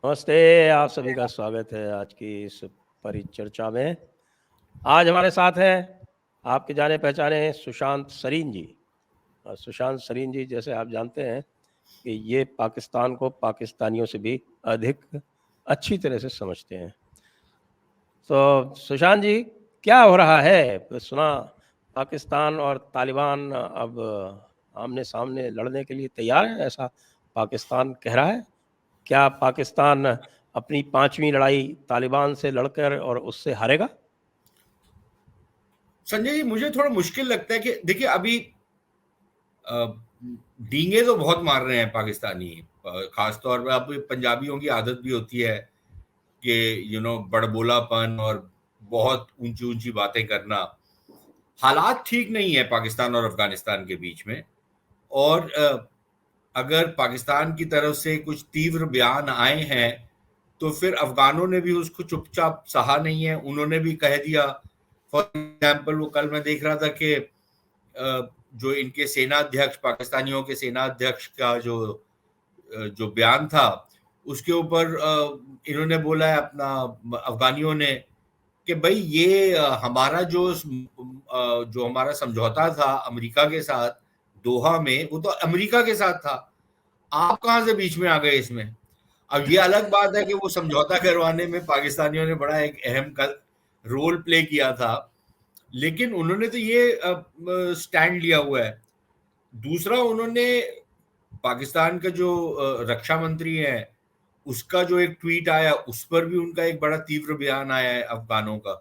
नमस्ते, आप सभी का स्वागत है आज की इस परिचर्चा में। आज हमारे साथ हैं आपके जाने-पहचाने सुशांत सरीन जी। और सुशांत सरीन जी जैसे आप जानते हैं कि ये पाकिस्तान को पाकिस्तानियों से भी अधिक अच्छी तरह से समझते हैं। तो सुशांत जी, क्या हो रहा है? सुना पाकिस्तान और तालिबान अब आमने-सामने लड़ने के लिए तैयार हैं, ऐसा पाकिस्तान कह रहा है? क्या पाकिस्तान अपनी 5वीं लड़ाई तालिबान से लड़कर और उससे हारेगा? संजय जी, मुझे थोड़ा मुश्किल लगता है कि देखिए अभी अ, डींगे तो बहुत मार रहे हैं पाकिस्तानी। खास तौर पे अब पंजाबियों की आदत भी होती है कि बड़बोलापन और बहुत ऊंची ऊंची बातें करना। हालात ठीक नहीं है पाकिस्तान और अफगानिस्तान के बीच में। और अगर पाकिस्तान की तरफ से कुछ तीव्र बयान आए हैं तो फिर अफगानों ने भी उसको चुपचाप सहा नहीं है, उन्होंने भी कह दिया। फॉर एग्जाम्पल, वो कल मैं देख रहा था कि जो इनके सेना अध्यक्ष, पाकिस्तानियों के सेना अध्यक्ष का जो बयान था, उसके ऊपर इन्होंने बोला है अपना, अफगानियों ने, कि भाई ये हमारा जो हमारा समझौता था अमेरिका के साथ दोहा में, वो तो अमेरिका के साथ था। आप कहाँ से बीच में आ गए इसमें? अब ये अलग बात है कि वो समझौता करवाने में पाकिस्तानियों ने बड़ा एक अहम रोल प्ले किया था, लेकिन उन्होंने तो ये स्टैंड लिया हुआ है। दूसरा, उन्होंने पाकिस्तान का जो रक्षा मंत्री है, उसका जो एक ट्वीट आया, उस पर भी उनका एक बड़ा तीव्र बयान आया है अफगानों का,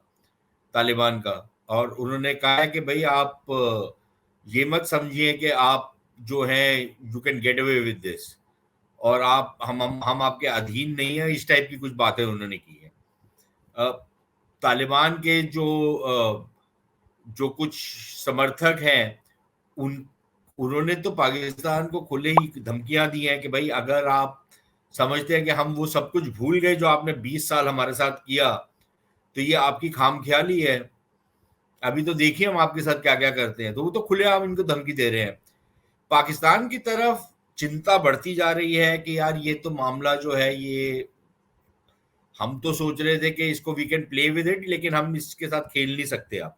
तालिबान का। और उन्होंने कहा है कि भाई आप ये मत समझिए कि आप जो हैं you can get away with this, और आप हम आपके अधीन नहीं है, इस टाइप की कुछ बातें उन्होंने की है। तालिबान के जो कुछ समर्थक हैं, उन उन्होंने तो पाकिस्तान को खुले ही धमकियां दी हैं कि भाई अगर आप समझते हैं कि हम वो सब कुछ भूल गए जो आपने 20 साल हमारे साथ किया, तो ये आपकी खामख्याली है। अभी तो देखिए हम आपके साथ क्या क्या करते हैं। तो वो तो खुलेआम इनको धमकी दे रहे हैं। पाकिस्तान की तरफ चिंता बढ़ती जा रही है कि यार ये तो मामला जो है, ये हम तो सोच रहे थे कि इसको we can play with it, लेकिन हम इसके साथ खेल नहीं सकते। अब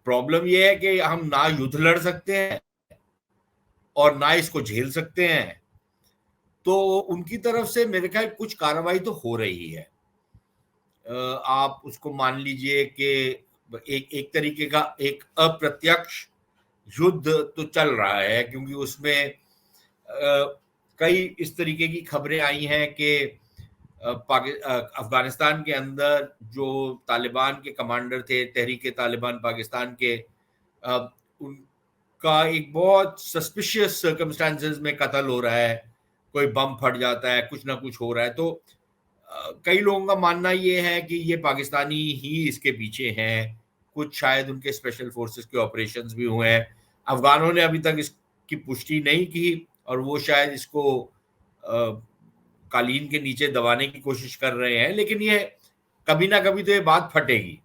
प्रॉब्लम ये है कि हम ना युद्ध लड़ सकते हैं और ना इसको झेल सकते हैं। तो उनकी तरफ से मेरे ख्याल कुछ कार्रवाई तो हो रही है। आप उसको मान लीजिए कि एक एक तरीके का एक अप्रत्यक्ष युद्ध तो चल रहा है, क्योंकि उसमें कई इस तरीके की खबरें आई हैं कि अफगानिस्तान के अंदर जो तालिबान के कमांडर थे, तहरीक तालिबान पाकिस्तान के, उनका एक बहुत सस्पिशियस सर्कमस्टांसेस में कत्ल हो रहा है। कोई बम फट जाता है, कुछ ना कुछ हो रहा है। तो कई लोगों का मानना ये है कि ये पाकिस्तानी ही इसके पीछे हैं। कुछ शायद उनके स्पेशल फोर्सेस के ऑपरेशंस भी हुए हैं। अफगानों ने अभी तक इसकी पुष्टि नहीं की, और वो शायद इसको कालीन के नीचे दबाने की कोशिश कर रहे हैं, लेकिन ये कभी ना कभी तो ये बात फटेगी।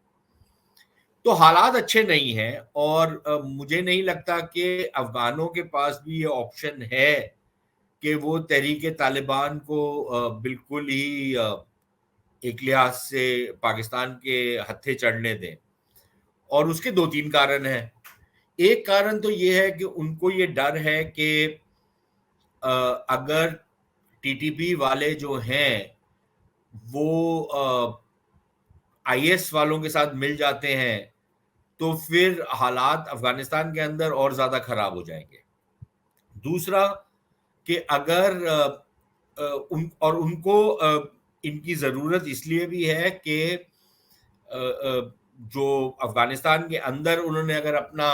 तो हालात अच्छे नहीं हैं, और मुझे नहीं लगता कि अफगानों के पास भी ये ऑप्शन है कि वो तहरीक तालिबान को बिल्कुल ही एक लिहाज से पाकिस्तान के हत्थे चढ़ने दें। और उसके दो तीन कारण हैं। एक कारण तो ये है कि उनको ये डर है कि अगर टीटीपी वाले जो हैं वो आईएस वालों के साथ मिल जाते हैं, तो फिर हालात अफगानिस्तान के अंदर और ज्यादा खराब हो जाएंगे। दूसरा, कि अगर उनको इनकी जरूरत इसलिए भी है कि जो अफगानिस्तान के अंदर उन्होंने अगर अपना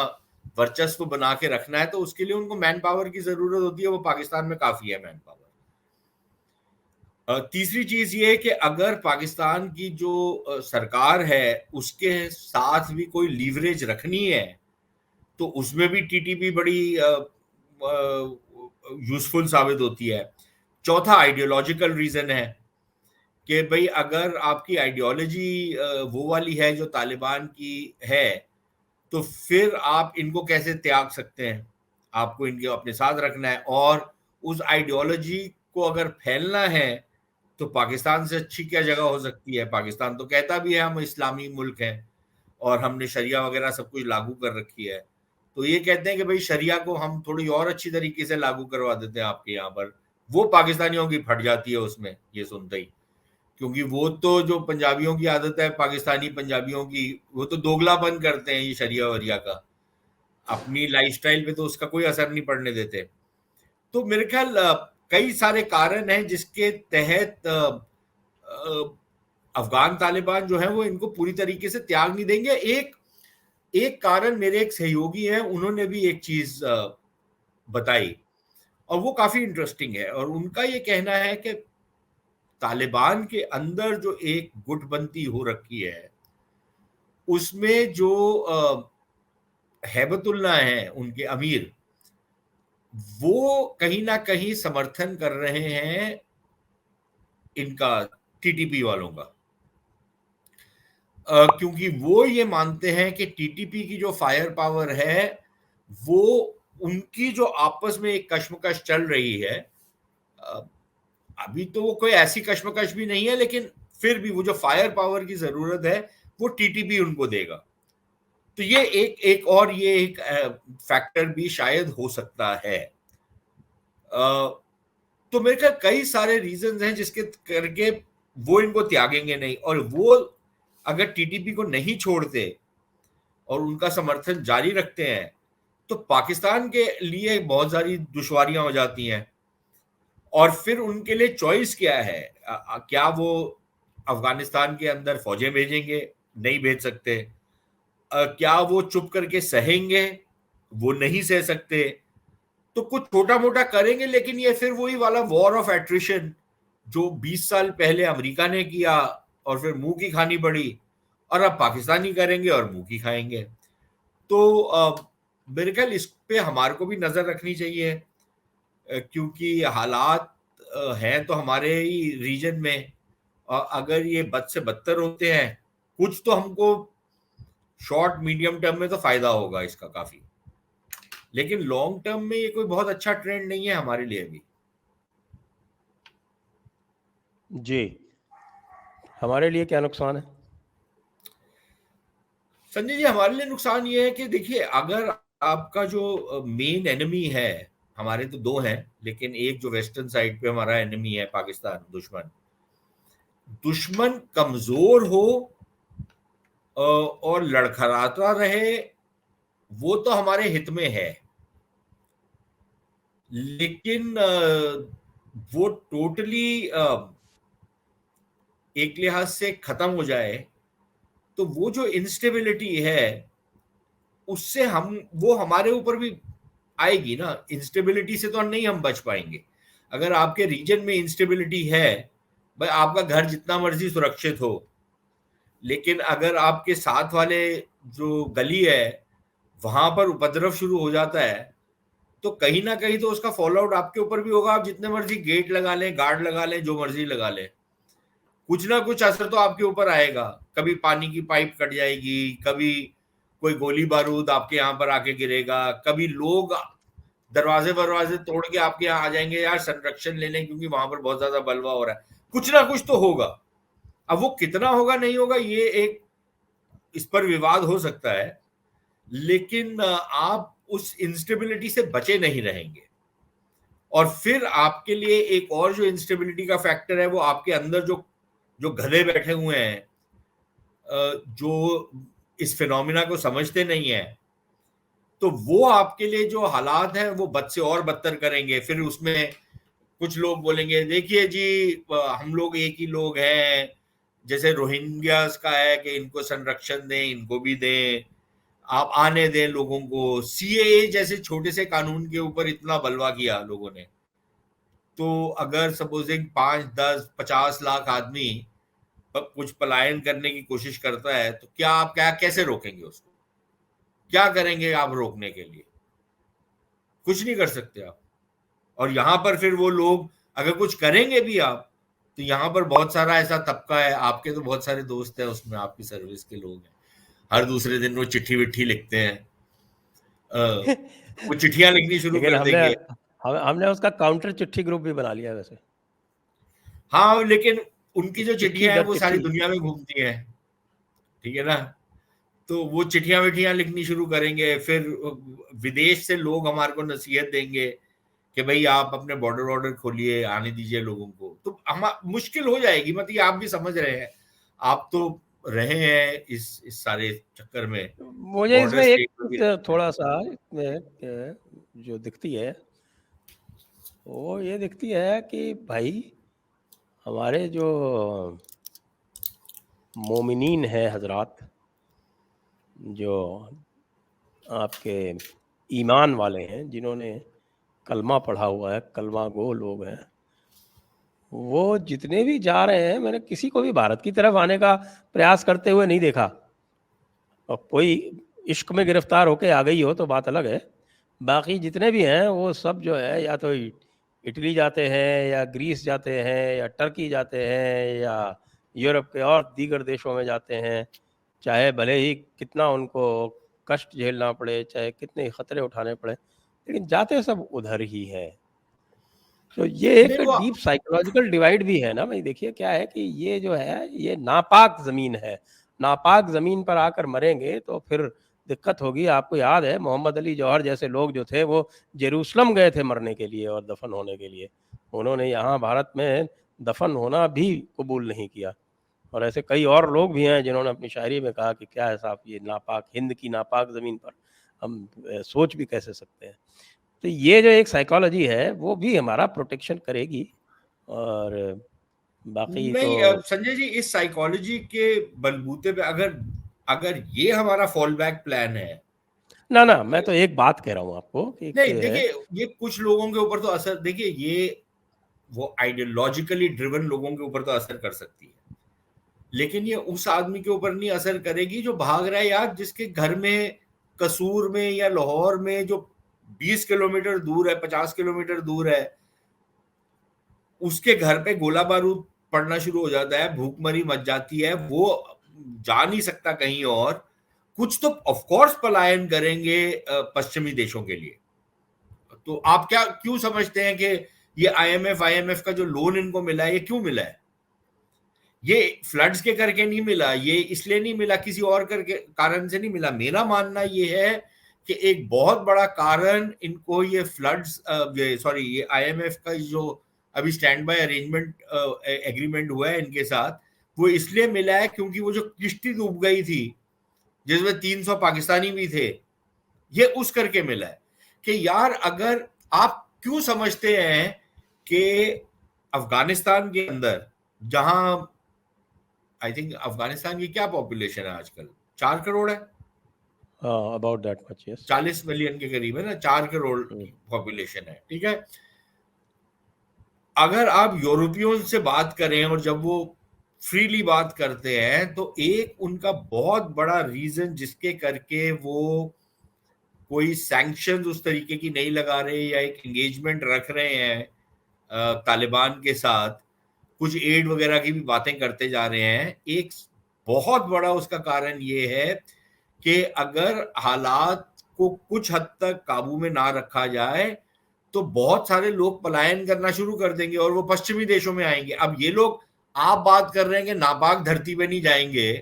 वर्चस्व बना के रखना है, तो उसके लिए उनको मैन पावर की जरूरत होती है। वो पाकिस्तान में काफी है मैन पावर। तीसरी चीज ये है कि अगर पाकिस्तान की जो सरकार है उसके साथ भी कोई लीवरेज रखनी है, तो उसमें भी टीटीपी बड़ी यूजफुल साबित होती है। चौथा, आइडियोलॉजिकल रीजन है कि भाई अगर आपकी आइडियोलॉजी वो वाली है जो तालिबान की है, तो फिर आप इनको कैसे त्याग सकते हैं? आपको इनको अपने साथ रखना है, और उस आइडियोलॉजी को अगर फैलना है तो पाकिस्तान से अच्छी क्या जगह हो सकती है? पाकिस्तान तो कहता भी है हम इस्लामी मुल्क हैं और हमने शरिया वगैरह सब कुछ लागू कर रखी है। तो ये कहते हैं कि भाई शरिया को हम थोड़ी और अच्छी तरीके से लागू करवा देते हैं आपके यहाँ पर। वो पाकिस्तानियों की फट जाती है उसमें ये सुनते ही, क्योंकि वो तो जो पंजाबियों की आदत है, पाकिस्तानी पंजाबियों की, वो तो दोगलापन करते हैं ये शरिया वरिया का, अपनी लाइफस्टाइल पे तो उसका कोई असर नहीं पड़ने देते। तो मेरे ख्याल कई सारे कारण हैं जिसके तहत अफगान तालिबान जो है वो इनको पूरी तरीके से त्याग नहीं देंगे। एक एक कारण मेरे एक सहयोगी हैं, उन्होंने भी एक चीज बताई और वो काफी इंटरेस्टिंग है, और उनका ये कहना है कि तालिबान के अंदर जो एक गुटबंदी हो रखी है उसमें जो हैबतुल्लाह हैं उनके अमीर, वो कहीं ना कहीं समर्थन कर रहे हैं इनका, टीटीपी वालों का, क्योंकि वो ये मानते हैं कि टीटीपी की जो फायर पावर है वो उनकी जो आपस में एक कश्मकश चल रही है, अभी तो वो कोई ऐसी कश्मकश भी नहीं है, लेकिन फिर भी वो जो फायर पावर की जरूरत है वो टीटीपी उनको देगा। तो ये एक और ये एक फैक्टर भी शायद हो सकता है। तो मेरे ख्याल कई सारे रीजंस हैं जिसके करके वो इनको त्यागेंगे नहीं, और वो अगर टीटीपी को नहीं छोड़ते और उनका समर्थन जारी रखते हैं तो पाकिस्तान के लिए बहुत सारी दुश्वारियां हो जाती हैं, और फिर उनके लिए चॉइस क्या है? क्या वो अफगानिस्तान के अंदर फौजें भेजेंगे? नहीं भेज सकते। क्या वो चुप करके सहेंगे? वो नहीं सह सकते। तो कुछ छोटा मोटा करेंगे, लेकिन ये फिर वही वाला वॉर ऑफ एट्रिशन जो 20 साल पहले अमेरिका ने किया और फिर मुंह की खानी पड़ी, और अब पाकिस्तानी करेंगे और मुंह की खाएंगे। तो मेरे ख्याल इस पे हमारे को भी नजर रखनी चाहिए, क्योंकि हालात हैं तो हमारे ही रीजन में, अगर ये बद से बदतर होते हैं कुछ तो हमको शॉर्ट मीडियम टर्म में तो फायदा होगा इसका काफी, लेकिन लॉन्ग टर्म में ये कोई बहुत अच्छा ट्रेंड नहीं है हमारे लिए भी। जी, हमारे लिए क्या नुकसान है संजय जी? हमारे लिए नुकसान ये है कि देखिए, अगर आपका जो मेन एनिमी है, हमारे तो दो हैं, लेकिन एक जो वेस्टर्न साइड पे हमारा एनिमी है पाकिस्तान, दुश्मन कमजोर हो और लड़खड़ाता रहे, वो तो हमारे हित में है, लेकिन वो टोटली एक लिहाज से खत्म हो जाए तो वो जो इंस्टेबिलिटी है उससे वो हमारे ऊपर भी आएगी ना। इंस्टेबिलिटी से तो नहीं हम बच पाएंगे। अगर आपके रीजन में इंस्टेबिलिटी है, भाई आपका घर जितना मर्जी सुरक्षित हो, लेकिन अगर आपके साथ वाले जो गली है वहां पर उपद्रव शुरू हो जाता है तो कहीं ना कहीं तो उसका फॉलो आउट आपके ऊपर भी होगा। आप जितने मर्जी गेट लगा लें, गार्ड लगा लें, जो मर्जी लगा लें, कुछ ना कुछ असर तो आपके ऊपर आएगा। कभी पानी की पाइप कट जाएगी, कभी कोई गोली बारूद आपके यहाँ पर आके गिरेगा, कभी लोग दरवाजे वरवाजे तोड़ के आपके यहाँ आ जाएंगे यार संरक्षण लेने, क्योंकि वहां पर बहुत ज्यादा बलवा हो रहा है। कुछ ना कुछ तो होगा। अब वो कितना होगा नहीं होगा ये एक, इस पर विवाद हो सकता है, लेकिन आप उस इंस्टेबिलिटी से बचे नहीं रहेंगे। और फिर आपके लिए एक और जो इंस्टेबिलिटी का फैक्टर है वो आपके अंदर जो जो गधे बैठे हुए हैं, जो इस फिनोमिना को समझते नहीं है, तो वो आपके लिए जो हालात हैं वो बद से और बदतर करेंगे। फिर उसमें कुछ लोग बोलेंगे देखिए जी हम लोग एक ही लोग हैं, जैसे रोहिंग्यास का है कि इनको संरक्षण दें, इनको भी दें, आप आने दें लोगों को। सीएए जैसे छोटे से कानून के ऊपर इतना बलवा किया लोगों ने, तो अगर सपोजिंग 5, 10, 50 लाख आदमी कुछ पलायन करने की कोशिश करता है तो क्या आप कैसे रोकेंगे उसको? क्या करेंगे आप रोकने के लिए? कुछ नहीं कर सकते आप। और यहां पर फिर वो लोग अगर कुछ करेंगे भी आप, तो यहाँ पर बहुत सारा ऐसा तबका है, आपके तो बहुत सारे दोस्त हैं उसमें, आपकी सर्विस के लोग हैं, हर दूसरे दिन वो चिट्ठी विट्ठी लिखते हैं, वो चिट्ठियां लिखनी शुरू लेकिन कर देंगे। हमने उसका काउंटर चिट्ठी ग्रुप भी बना लिया वैसे। हाँ, लेकिन उनकी जो चिट्ठी चिट्ठियां हैं दर वो सारी चिट्ठी। दुनिया में घूमती हैं, ठीक है ना। तो वो चिट्ठियां विट्ठियां लिखनी शुरू करेंगे, फिर विदेश से लोग हमारे को नसीहत देंगे कि भाई आप अपने बॉर्डर वॉर्डर खोलिए, आने दीजिए लोगों को, तो हम मुश्किल हो जाएगी। मतलब ये आप भी समझ रहे हैं, आप तो रहे हैं इस सारे चक्कर में, मुझे बॉर्डर इसमें स्टेट में भी एक रहे हैं। थोड़ा सा इसमें जो दिखती है वो ये दिखती है कि भाई हमारे जो मोमिनीन है हजरात, जो आपके ईमान वाले हैं, जिन्होंने कलमा पढ़ा हुआ है, कलमा गो लोग हैं, वो जितने भी जा रहे हैं, मैंने किसी को भी भारत की तरफ आने का प्रयास करते हुए नहीं देखा। और कोई इश्क में गिरफ्तार होके आ गई हो तो बात अलग है। बाकी जितने भी हैं वो सब जो है या तो इटली जाते हैं या ग्रीस जाते हैं या टर्की जाते हैं या यूरोप के और दीगर देशों में जाते हैं, चाहे भले ही कितना उनको कष्ट झेलना पड़े, चाहे कितने खतरे उठाने पड़े, लेकिन जाते सब उधर ही है। तो ये एक नहीं वो डीप साइकोलॉजिकल डिवाइड भी है ना भाई। देखिए क्या है कि ये जो है ये नापाक ज़मीन है, नापाक ज़मीन पर आकर मरेंगे तो फिर दिक्कत होगी। आपको याद है मोहम्मद अली जौहर जैसे लोग जो थे वो जेरूसलम गए थे मरने के लिए और दफन होने के लिए, उन्होंने यहाँ भारत में दफन होना भी कबूल नहीं किया। और ऐसे कई और लोग भी हैं जिन्होंने अपनी शायरी में कहा कि क्या है साहब, ये नापाक हिंद की नापाक ज़मीन पर हम सोच भी कैसे सकते हैं। तो ये जो एक साइकोलॉजी है वो भी हमारा प्रोटेक्शन करेगी। और बाकी तो नहीं संजय जी, इस साइकोलॉजी के बलबूते पे अगर अगर ये हमारा फॉल बैक प्लान है, ना ना, मैं तो एक बात कह रहा हूँ आपको कि एक नहीं है। देखिए, ये कुछ लोगों के ऊपर तो असर, देखिए ये वो आइडियोलॉजिकली ड्रिवन लोगों के ऊपर तो असर कर सकती है, लेकिन ये उस आदमी के ऊपर नहीं असर करेगी जो भाग रहा है यार, जिसके घर में कसूर में या लाहौर में जो 20 किलोमीटर दूर है, 50 किलोमीटर दूर है, उसके घर पे गोला बारूद पड़ना शुरू हो जाता है, भूखमरी मच जाती है, वो जा नहीं सकता कहीं और। कुछ तो ऑफ कोर्स पलायन करेंगे पश्चिमी देशों के लिए। तो आप क्या क्यों समझते हैं कि ये आईएमएफ का जो लोन इनको मिला है, ये क्यों मिला है? ये फ्लड्स के करके नहीं मिला, ये इसलिए नहीं मिला, किसी और करके कारण से नहीं मिला। मेरा मानना ये है कि एक बहुत बड़ा कारण इनको ये फ्लड्स, सॉरी, ये आईएमएफ का जो अभी स्टैंड बाय अरेंजमेंट एग्रीमेंट हुआ है इनके साथ, वो इसलिए मिला है क्योंकि वो जो किश्ती डूब गई थी जिसमें 300 पाकिस्तानी भी थे, ये उस करके मिला है। कि यार अगर आप क्यों समझते हैं कि अफगानिस्तान के अंदर, जहां आई थिंक अफगानिस्तान की क्या पॉपुलेशन है आजकल, 4 करोड़ है, about that much, yes. 40 million के करीब है ना, 4 करोड़ की पॉपुलेशन है, ठीक है। अगर आप यूरोपियन से बात करें और जब वो फ्रीली बात करते हैं, तो एक उनका बहुत बड़ा रीजन जिसके करके वो कोई सैंक्शन उस तरीके की नहीं लगा रहे या एक एंगेजमेंट रख रहे हैं तालिबान के साथ, कुछ एड वगैरह की भी बातें करते जा रहे हैं, एक बहुत बड़ा उसका कारण ये है कि अगर हालात को कुछ हद तक काबू में ना रखा जाए तो बहुत सारे लोग पलायन करना शुरू कर देंगे और वो पश्चिमी देशों में आएंगे। अब ये लोग, आप बात कर रहे हैं कि नापाक धरती पे नहीं जाएंगे,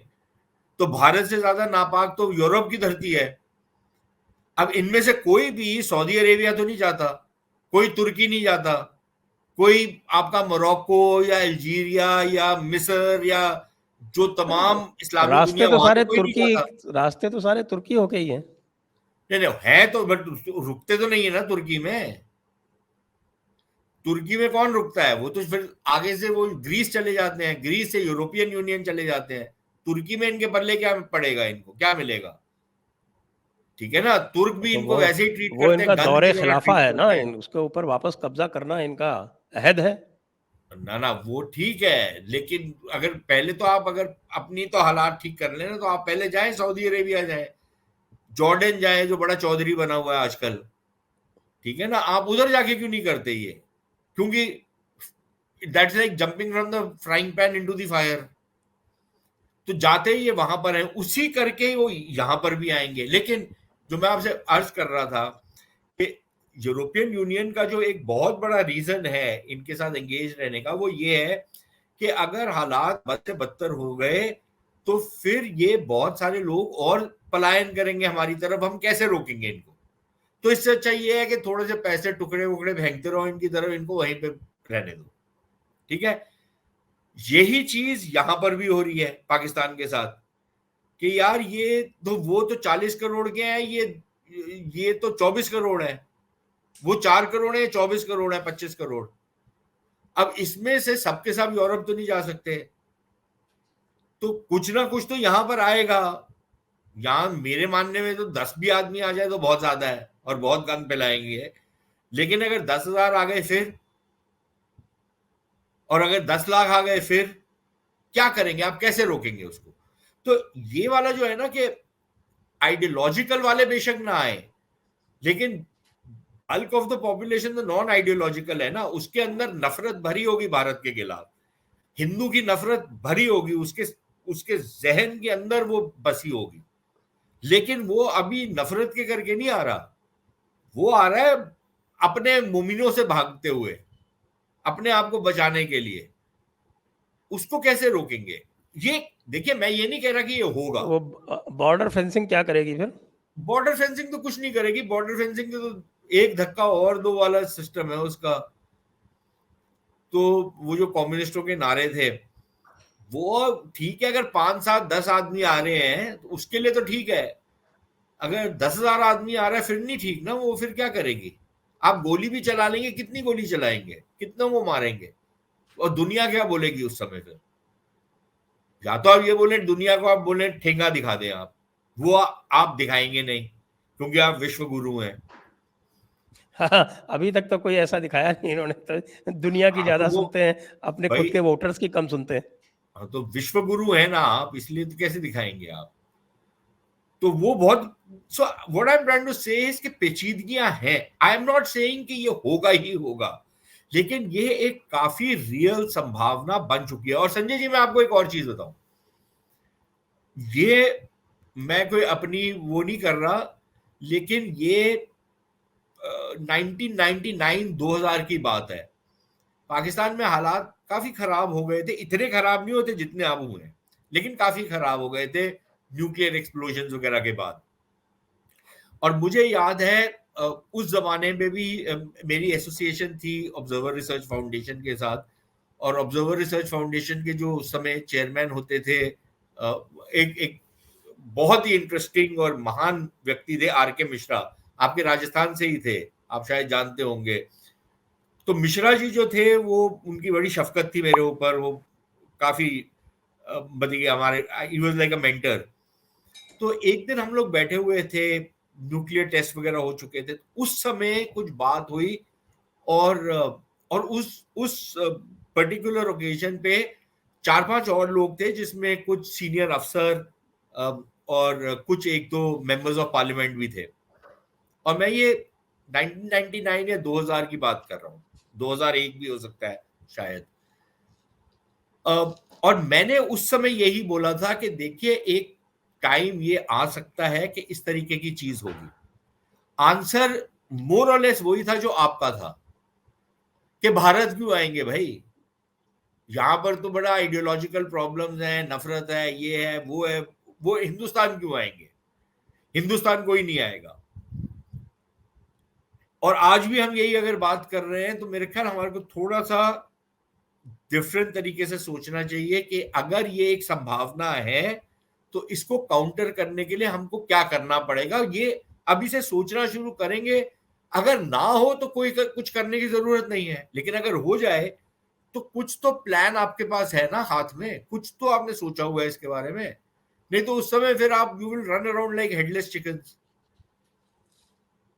तो भारत से ज्यादा नापाक तो यूरोप की धरती है। अब इनमें से कोई भी सऊदी अरेबिया तो नहीं जाता, कोई तुर्की नहीं जाता, कोई आपका मोरक्को या अल्जीरिया या मिस्र या जो तमाम इस्लामी रास्ते दुनिया, तो वहां तो सारे कोई नहीं तुर्की, जाता। रास्ते तो सारे तुर्की होके ही हैं। नहीं नहीं है तो, बट रुकते तो नहीं है ना तुर्की में। तुर्की में कौन रुकता है? वो तो फिर आगे से वो ग्रीस चले जाते हैं, ग्रीस से यूरोपियन यूनियन चले जाते हैं। तुर्की में इनके पल्ले क्या पड़ेगा, इनको क्या मिलेगा? ठीक है ना, तुर्क भी तो इनको वैसे ही ट्रीट वो करते इनका हैं, गंद दौरे की तरह खिलाफा ट्रीट है ना, करते हैं। उसके ऊपर वापस कब्जा करना इनका अहद है। ना ना, वो ठीक है, लेकिन अगर पहले तो आप अगर अपनी तो हालात ठीक कर लेना, तो आप पहले जाएं सऊदी अरेबिया, जाएं जॉर्डन, जाएं जो बड़ा चौधरी बना हुआ है आजकल, ठीक है ना। आप उधर जाके क्यों नहीं करते ये? क्योंकि that's like jumping from the frying pan into the fire. तो जाते ही ये वहां पर है, उसी करके वो यहां पर भी आएंगे। लेकिन जो मैं आपसे अर्ज कर रहा था कि यूरोपियन यूनियन का जो एक बहुत बड़ा रीजन है इनके साथ एंगेज रहने का, वो ये है कि अगर हालात बद से बदतर हो गए तो फिर ये बहुत सारे लोग और पलायन करेंगे हमारी तरफ, हम कैसे रोकेंगे इनको? तो इससे अच्छा ये है कि थोड़े से पैसे टुकड़े वुकड़े फेंकते रहो इनकी तरफ, इनको वहीं पे रहने दो, ठीक है। यही चीज यहां पर भी हो रही है पाकिस्तान के साथ कि यार ये तो वो तो 40 करोड़ के हैं, ये तो 24 करोड़ है, वो 4 करोड़ है, 24 करोड़ है, 25 करोड़। अब इसमें से सबके सब यूरोप तो नहीं जा सकते, तो कुछ ना कुछ तो यहां पर आएगा। यहां मेरे मानने में तो 10 भी आदमी आ जाए तो बहुत ज्यादा है और बहुत गंद फैलाएंगे, लेकिन अगर 10,000 आ गए फिर, और अगर 10 लाख आ गए फिर क्या करेंगे आप? कैसे रोकेंगे उसको? तो ये वाला जो है ना कि आइडियोलॉजिकल वाले बेशक ना आए, लेकिन बल्क ऑफ द पॉपुलेशन तो नॉन आइडियोलॉजिकल है ना, उसके अंदर नफरत भरी होगी भारत के खिलाफ, हिंदू की नफरत भरी होगी, उसके उसके जहन के अंदर वो बसी होगी, लेकिन वो अभी नफरत के करके नहीं आ रहा, वो आ रहा है अपने मोमिनों से भागते हुए, अपने आप को बचाने के लिए। उसको कैसे रोकेंगे? ये देखिए, मैं ये नहीं कह रहा कि ये होगा। वो बॉर्डर फेंसिंग क्या करेगी फिर? बॉर्डर फेंसिंग तो कुछ नहीं करेगी, बॉर्डर फेंसिंग तो एक धक्का और दो वाला सिस्टम है उसका। तो वो जो कम्युनिस्टों के नारे थे वो ठीक है, अगर 5, 7, 10 आदमी आ रहे हैं तो उसके लिए तो ठीक है, अगर 10,000 आदमी आ रहा है फिर नहीं ठीक ना। वो फिर क्या करेगी? आप गोली भी चला लेंगे, कितनी गोली चलाएंगे, कितना वो मारेंगे, और दुनिया क्या बोलेगी उस समय? फिर या तो आप ये बोले दुनिया को, आप बोले ठेंगा दिखा दें आप, वो आप दिखाएंगे नहीं क्योंकि आप विश्व गुरु हैं। हाँ, अभी तक तो कोई ऐसा दिखाया नहीं इन्होंने, तो दुनिया की हाँ, तो ज्यादा वो सुनते हैं, अपने खुद भाई, के वोटर्स की कम सुनते हैं। हाँ, तो विश्व गुरु है ना आप, इसलिए तो कैसे दिखाएंगे आप? तो वो बहुत, so what I am trying to say is कि पेचीदगियां हैं। आई एम नॉट सेइंग कि ये होगा ही होगा, लेकिन ये एक काफी रियल संभावना बन चुकी है। और संजय जी, मैं आपको एक और चीज बताऊं, ये मैं कोई अपनी वो नहीं कर रहा, लेकिन ये 1999 2000 की बात है। पाकिस्तान में हालात काफी खराब हो गए थे, इतने खराब नहीं होते जितने अब हुए हैं, लेकिन काफी खराब हो गए थे न्यूक्लियर एक्सप्लोजन वगैरह के बाद। और मुझे याद है उस जमाने में भी मेरी एसोसिएशन थी ऑब्जर्वर रिसर्च फाउंडेशन के साथ, और ऑब्जर्वर रिसर्च फाउंडेशन के जो उस समय चेयरमैन होते थे एक बहुत ही इंटरेस्टिंग और महान व्यक्ति थे, आर के मिश्रा। आपके राजस्थान से ही थे, आप शायद जानते होंगे। तो मिश्रा जी जो थे, वो उनकी बड़ी शफकत थी मेरे ऊपर, वो काफी मतलब हमारे, he was like a mentor. तो एक दिन हम लोग बैठे हुए थे, न्यूक्लियर टेस्ट वगैरह हो चुके थे, उस समय कुछ बात हुई, और उस पर्टिकुलर ओकेजन पे 4-5 और लोग थे, जिसमें कुछ सीनियर अफसर और कुछ एक दो मेंबर्स ऑफ पार्लियामेंट भी थे। और मैं ये 1999 या 2000 की बात कर रहा हूँ, 2001 भी हो सकता है शायद। और मैंने उस समय यही बोला था कि देखिए, एक टाइम ये आ सकता है कि इस तरीके की चीज होगी। आंसर मोर और लेस वही था जो आपका था, कि भारत क्यों आएंगे भाई, यहां पर तो बड़ा आइडियोलॉजिकल प्रॉब्लम्स है, नफरत है, ये है वो है, वो हिंदुस्तान क्यों आएंगे? हिंदुस्तान कोई नहीं आएगा। और आज भी हम यही अगर बात कर रहे हैं, तो मेरे ख्याल हमारे को थोड़ा सा डिफरेंट तरीके से सोचना चाहिए कि अगर ये एक संभावना है तो इसको काउंटर करने के लिए हमको क्या करना पड़ेगा। ये अभी से सोचना शुरू करेंगे, अगर ना हो तो कोई कुछ करने की जरूरत नहीं है, लेकिन अगर हो जाए तो कुछ तो प्लान आपके पास है ना हाथ में, कुछ तो आपने सोचा हुआ है इसके बारे में, नहीं तो उस समय फिर आप you will run around like headless chickens.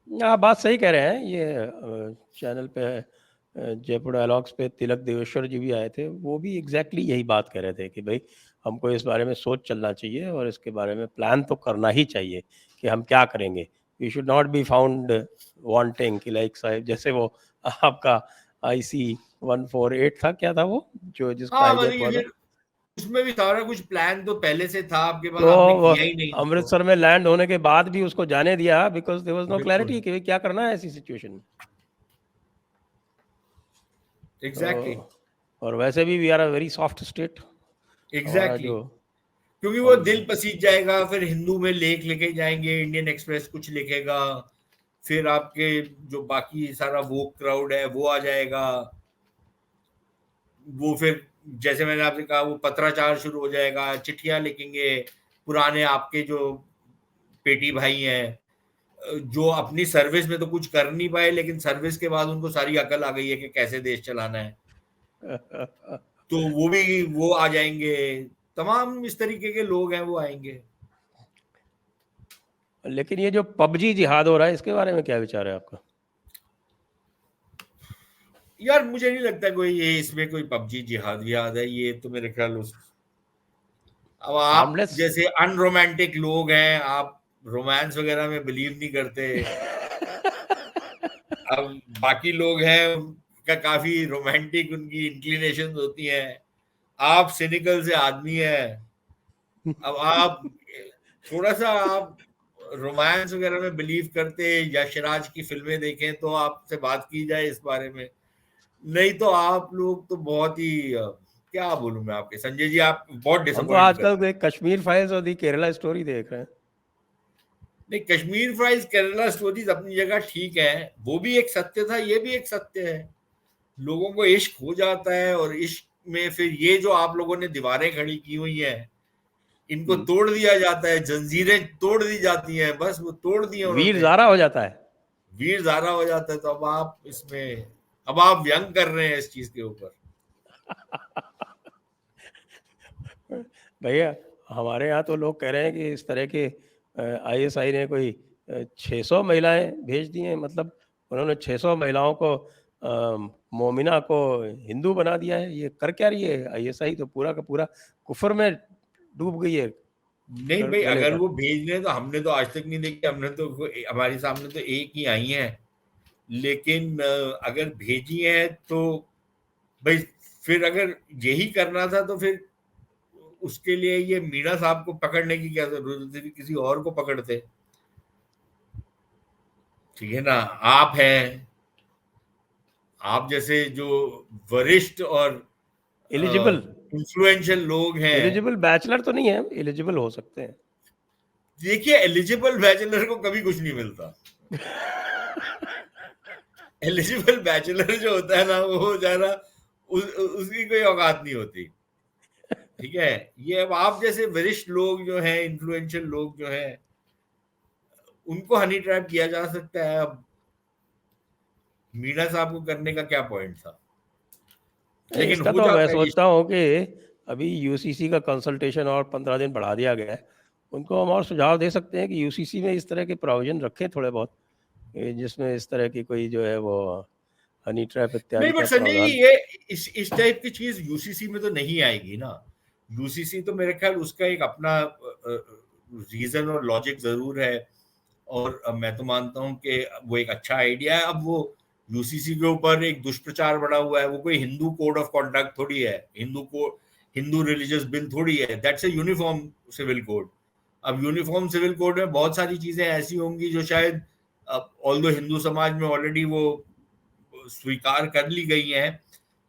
आप बात सही कह रहे हैं। ये चैनल पे जयपुर डायलॉग्स पे तिलक देवेश्वर जी भी आए थे, वो भी एग्जैक्टली यही बात कह रहे थे कि भाई हमको इस बारे में सोच चलना चाहिए और इसके बारे में प्लान तो करना ही चाहिए कि हम क्या करेंगे। We should not be found wanting कि लाइक साहब जैसे वो आपका IC 148 था, क्या था वो जो जिसका हाँ, हाईजैक हुआ था। उसमें भी सारा कुछ प्लान तो पहले से था आपके पास, तो आपने वो किया ही नहीं उसको। अमृतसर में लैंड होने के बाद भी उसको जाने दिया बिकॉज देयर वाज नो बिल्कुल, क्लैरिटी कि क्या करना है ऐसी सिचुएशन में। एग्जैक्टली, तो और वैसे भी we are a very soft state, हमारा एग्जैक्टली। जो क्योंकि वो हम दिल पसीज जाएगा, फिर हिंदू में लेख लेके जाएंगे, इंडियन एक्सप्रेस कुछ लिखेगा, फिर आपके जो बाकी सारा वो क्राउड है वो आ जाएगा, वो फिर जैसे मैंने आपसे कहा वो पत्राचार शुरू हो जाएगा, चिट्ठियां लिखेंगे पुराने आपके जो पेटी भाई हैं, जो अपनी सर्विस में तो कुछ कर नहीं पाए, लेकिन सर्विस के बाद उनको सारी अकल आ गई है कि कैसे देश चलाना है, तो वो भी वो आ जाएंगे, तमाम इस तरीके के लोग हैं वो आएंगे। लेकिन ये जो पबजी जिहाद हो रहा है इसके बारे में क्या विचार है आपका? यार मुझे नहीं लगता कोई ये इसमें कोई पबजी जिहाद विहाद है, ये तो मेरे ख्याल उस, अब आप हार्मलेस। जैसे अनरोमांटिक लोग हैं, आप रोमांस वगैरह में बिलीव नहीं करते, अब बाकी लोग हैं उनका काफी रोमांटिक उनकी इंक्लिनेशन होती हैं, आप सिनिकल से आदमी है, अब आप थोड़ा सा आप रोमांस वगैरह में बिलीव करते, यशराज की फिल्में देखें तो आपसे बात की जाए इस बारे में, नहीं तो आप लोग तो बहुत ही क्या बोलूं मैं आपके संजय जी, आप बहुत हम तो डिसअपॉइंट कर आजकल रहे हैं। कश्मीर फाइल्स और दी केरला स्टोरी देख रहे हैं। नहीं, कश्मीर फाइल्स केरला स्टोरीज अपनी जगह ठीक है, वो भी एक सत्य था, ये भी एक सत्य है, लोगों को इश्क हो जाता है और इश्क में फिर ये जो आप लोगों ने दीवारें खड़ी की हुई हैं इनको तोड़ दिया जाता है, जंजीरें तोड़ दी जाती हैं, बस वो तोड़ दी वीर उन्होंने, ज़ारा हो जाता है। वीर ज़ारा हो जाता है, तो अब आप इसमें अब आप व्यंग कर रहे हैं इस चीज के ऊपर। भैया हमारे यहाँ तो लोग कह रहे हैं कि इस तरह के आईएसआई ने कोई 600 महिलाएं भेज दी हैं, मतलब उन्होंने 600 महिलाओं को मोमिना को हिंदू बना दिया है। ये कर क्या रही है आईएसआई? तो पूरा का पूरा कुफर में डूब गई है नहीं भाई, पहले अगर तक। वो भेज रहे हैं तो हमने तो आज तक नहीं देखी, हमने तो हमारे सामने तो एक ही आई है, लेकिन अगर भेजी है तो भाई फिर अगर यही करना था तो फिर उसके लिए ये मीणा साहब को पकड़ने की क्या जरूरत थी, किसी और को पकड़ते, ठीक है ना। आप हैं, आप जैसे जो वरिष्ठ और एलिजिबल इन्फ्लुएंशियल लोग हैं, एलिजिबल बैचलर तो नहीं है, एलिजिबल हो सकते हैं। देखिए एलिजिबल बैचलर को कभी कुछ नहीं मिलता। एलिजिबल बैचलर जो होता है ना वो ज्यादा उसकी कोई औकात नहीं होती, ठीक है। ये अब आप जैसे वरिष्ठ लोग जो हैं, इन्फ्लुएंशियल लोग जो हैं, उनको हनी ट्रैप किया जा सकता है। अब मीणा साहब को करने का क्या पॉइंट था, लेकिन इसका हो तो मैं जाता है ये। सोचता हूँ कि अभी यूसीसी का कंसल्टेशन और 15 दिन बढ़ा दिया गया है। उनको हम और सुझाव दे सकते हैं कि यूसीसी में इस तरह के प्रोविजन रखें थोड़े बहुत, जिसमें इस तरह की कोई जो है वो हनी ट्रैप नहीं इत्यादि बट का संजय जी, प्रावधान। ये इस टाइप की चीज यूसीसी में तो नहीं आएगी ना। यूसीसी तो मेरे ख्याल उसका एक अपना रीजन और लॉजिक जरूर है, और मैं तो मानता हूँ कि वो एक अच्छा आइडिया है। अब वो यूसीसी के ऊपर एक दुष्प्रचार बना हुआ है, वो कोई हिंदू कोड ऑफ कॉन्डक्ट थोड़ी है, हिंदू रिलीजियस बिल थोड़ी है, that's a uniform civil code. अब यूनिफॉर्म सिविल कोड में बहुत सारी चीजें ऐसी होंगी जो शायद ऑल्दो हिंदू समाज में ऑलरेडी वो स्वीकार कर ली गई हैं,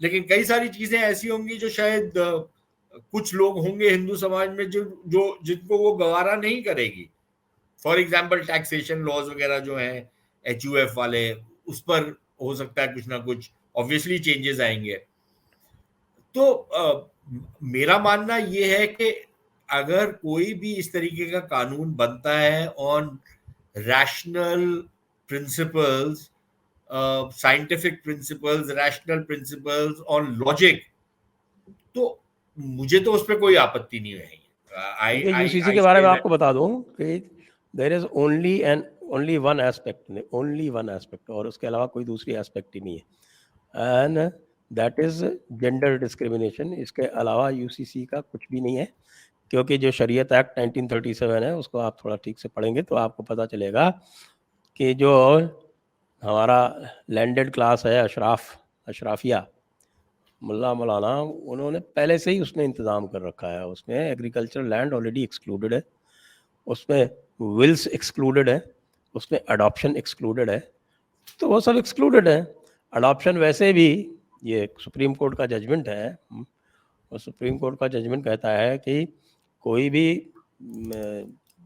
लेकिन कई सारी चीजें ऐसी होंगी जो शायद कुछ लोग होंगे हिंदू समाज में जो जो जिनको वो गवारा नहीं करेगी। फॉर एग्जाम्पल टैक्सेशन लॉज वगैरह जो हैं एचयूएफ वाले, उस पर हो सकता है कुछ ना कुछ ऑब्वियसली चेंजेस आएंगे। तो मेरा मानना ये है कि अगर कोई भी इस तरीके का कानून बनता है on rational principles, scientific principles, rational principles on logic, तो मुझे तो उस पर कोई आपत्ति नहीं रहेगी। आई देखिए आई यूसीसी आई के बारे से में दैट। आपको बता दूं कि there is only one aspect, only one aspect, और उसके अलावा कोई दूसरी एस्पेक्ट ही नहीं है, and that is gender discrimination. इसके अलावा यूसीसी का कुछ भी नहीं है, क्योंकि जो शरीयत एक्ट 1937 है उसको आप थोड़ा ठीक से पढ़ेंगे तो आपको पता चलेगा कि जो हमारा लैंडेड क्लास है, अशराफिया, मुल्ला मौलाना, उन्होंने पहले से ही उसमें इंतज़ाम कर रखा है। उसमें एग्रीकल्चर लैंड ऑलरेडी एक्सक्लूडेड है, उसमें विल्स एक्सक्लूडेड है, उसमें अडॉप्शन एक्सक्लूडेड है, तो वो सब एक्सक्लूडेड है। अडॉप्शन वैसे भी ये सुप्रीम कोर्ट का जजमेंट है, और सुप्रीम कोर्ट का जजमेंट कहता है कि कोई भी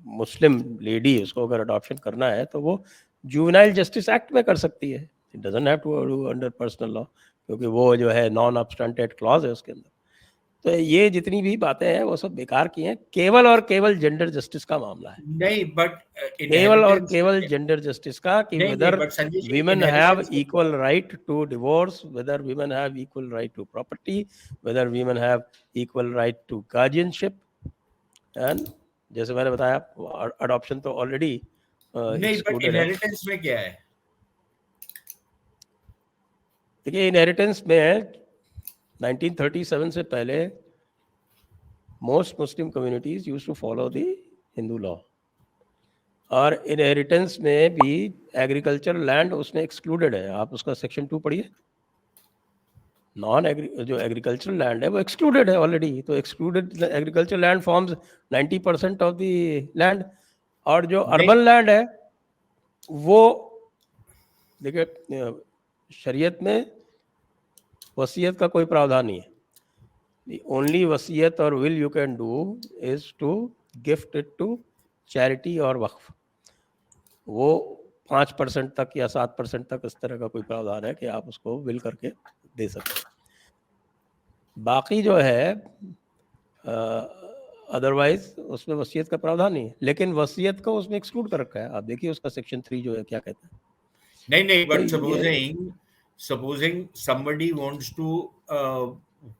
मुस्लिम लेडी उसको अगर अडॉप्शन करना है तो वो जुवेनाइल जस्टिस एक्ट में कर सकती है, it doesn't have to do under personal law, क्योंकि वो जो है नॉन ऑब्स्टेंटेड क्लॉज है उसके अंदर। तो ये जितनी भी बातें हैं वो सब बेकार की हैं, केवल और केवल जेंडर जस्टिस का मामला है, नहीं, बट केवल और इनहेरिटेंस केवल जेंडर जस्टिस का, कि नहीं नहीं, whether but Sanjay ji, women have inheritance में equal right to divorce, whether women have equal right to property, whether women have equal right to guardianship, and जैसे मैंने बताया अडॉप्शन तो ऑलरेडी नहीं, बट एक्सक्लूडेड है। इनहेरिटेंस में क्या है? देखिए इनहेरिटेंस में 1937 से पहले most Muslim communities used to follow the Hindu law, और इनहेरिटेंस में भी एग्रीकल्चर लैंड उसमें एक्सक्लूडेड है। आप उसका सेक्शन 2 पढ़िए, जो एग्रीकल्चरल लैंड है वो एक्सक्लूडेड है ऑलरेडी। तो excluded agriculture land forms 90% of the land, और जो अर्बन लैंड है वो, देखिए शरीयत में वसीयत का कोई प्रावधान नहीं है। The only वसीयत और will you can do is to gift it to charity और वक्फ, वो 5% तक या 7% तक इस तरह का कोई प्रावधान है कि आप उसको विल करके दे सकते हैं। बाकी जो है अदरवाइज उसमें वसीयत का प्रावधान नहीं है, लेकिन वसीयत को उसमें एक्सक्लूड कर रखा है। आप देखिए उसका सेक्शन 3 जो है क्या कहता है। नहीं नहीं, बट तो सपोजिंग somebody wants to